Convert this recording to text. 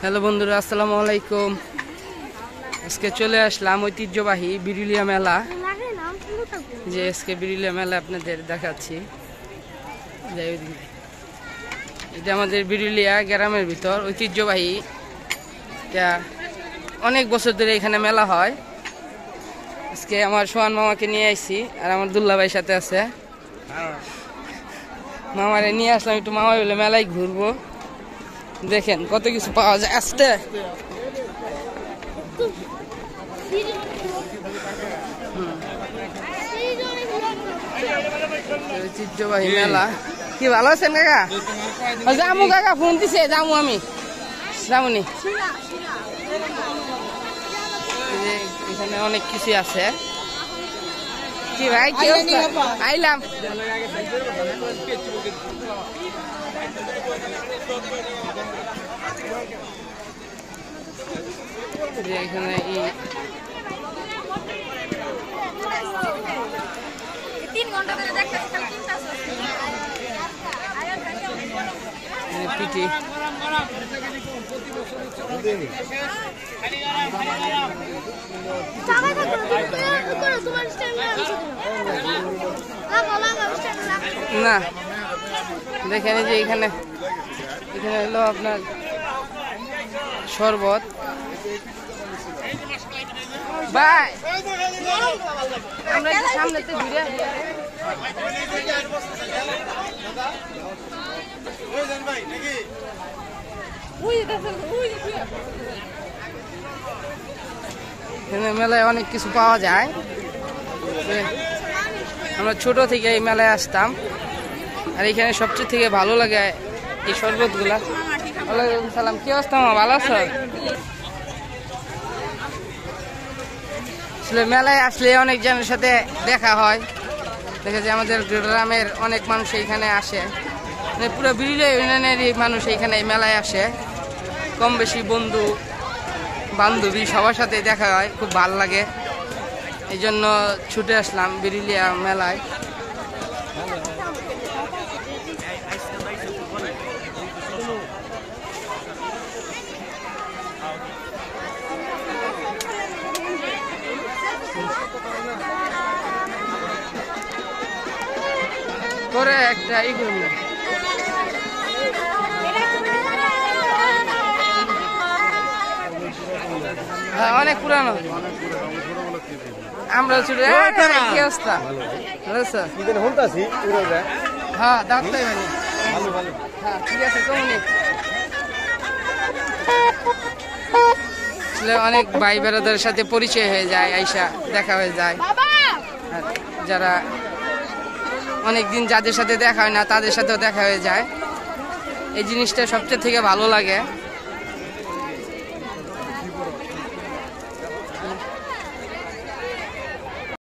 Hello বন্ধুরা, আসসালামু আলাইকুম। আজকে চলে আসলাম ঐতিহ্যবাহী বিরুলিয়া মেলা। যে আজকে বিরুলিয়া মেলা আপনাদের দেখাচ্ছি। এটা আমাদের বিরুলিয়া গ্রামের ভিতর ঐতিহ্যবাহী, এটা অনেক বছর ধরে এখানে মেলা হয়। আজকে আমার সোহান মামাকে নিয়ে আসছি, আর আমার দুল্লা ভাইয়ের সাথে আছে। মামারে নিয়ে আসলাম, একটু মামা বলে মেলায় ঘুরবো। দেখেন কত কিছু পাওয়া যায়। আসতে ঐতিহ্যবাহী মেলা। কি ভালো আছেন কাকা? যামু কাকা, ফোন দিছে, যামু আমি, যামুনি। এখানে অনেক কিছু আছে। কি ভাই, কি আইলাম। এখানে পিটি না, দেখেন যে এখানে হলো আপনার শরবত। ভাই আমরা সামনেতে ঘুরে মেলায় অনেক কিছু পাওয়া যায়। আমরা ছোট থেকে এই মেলায় আসতাম, আর এখানে সবচেয়ে থেকে ভালো লাগে এই শরবত গুলা। ওয়ালাইকুম সালাম, কি অবস্থা মা, ভালো আছো? মেলায় আসলে অনেক জনের সাথে দেখা হয়। দেখা যায় আমাদের গ্রামের অনেক মানুষ এইখানে আসে, পুরো বিরুলিয়া ইউনিয়নেরই মানুষ এইখানে এই মেলায় আসে। কম বেশি বন্ধু বান্ধবী সবার সাথে দেখা হয়, খুব ভালো লাগে। এই জন্য ছুটে আসলাম বিরুলিয়া মেলায়। করে একটা ই করব, হ্যাঁ অনেক পুরানো। আমরা ছোট, কি অবস্থা? হ্যাঁ ডাক্তার, হ্যাঁ ঠিক আছে। অনেক ভাই বেড়াদের সাথে পরিচয় হয়ে যায়, আইসা দেখা হয়ে যায়। যারা অনেকদিন যাদের সাথে দেখা হয় না, তাদের সাথেও দেখা হয়ে যায়। এই জিনিসটা সবচেয়ে থেকে ভালো লাগে।